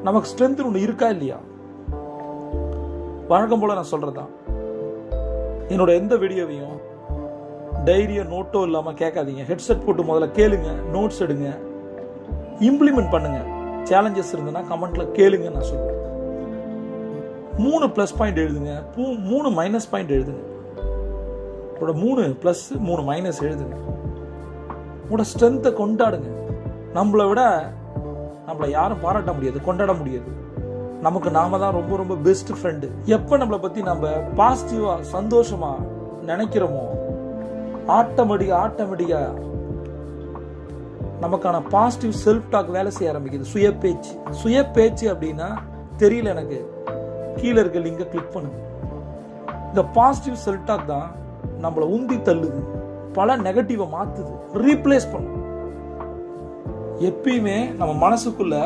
நமக்கு ஸ்ட்ரென்த் ஒன்று இருக்கா இல்லையா? வழக்கம் போல நான் சொல்றதுதான், என்னோட எந்த வீடியோவையும் டைரியோ நோட்டோ இல்லாமல் கேட்காதீங்க. ஹெட்செட் போட்டு முதல்ல கேளுங்க, நோட்ஸ் எடுங்க, இம்ப்ளிமெண்ட் பண்ணுங்க. சேலஞ்சஸ் இருந்ததுன்னா கமெண்ட்ல கேளுங்க. நான் சொல்லுவேன் 3 ப்ளஸ் பாயிண்ட் எழுதுங்க, 3 மைனஸ் பாயிண்ட் எழுதுங்க. 3 ப்ளஸ் 3 மைனஸ் எழுதுங்க. உங்களோட ஸ்ட்ரென்த்தை கொண்டாடுங்க. நம்மளை விட நம்மளை யாரும் பாராட்ட முடியாது, கொண்டாட முடியாது. நமக்கு நாம தான் ரொம்ப ரொம்ப பெஸ்ட் ஃப்ரெண்டு. எப்போ நம்மளை பற்றி நம்ம பாசிட்டிவாக சந்தோஷமாக நினைக்கிறோமோ ஆட்டோமேட்டிக்கா நமக்கான பாசிட்டிவ் செல்ஃப் டாக் வேலை செய்ய ஆரம்பிக்குது. சுய பேச்சு அப்படின்னா தெரியல எனக்கு, கீழே இருக்க லிங்கை கிளிக் பண்ணுங்க. இந்த பாசிட்டிவ் செல்ஃப் டாக் தான் நம்மளை உந்தி தள்ளுது, பல நெகட்டிவை மாற்றுது, ரீப்ளேஸ் பண்ணும். எப்பயுமே நம்ம மனசுக்குள்ள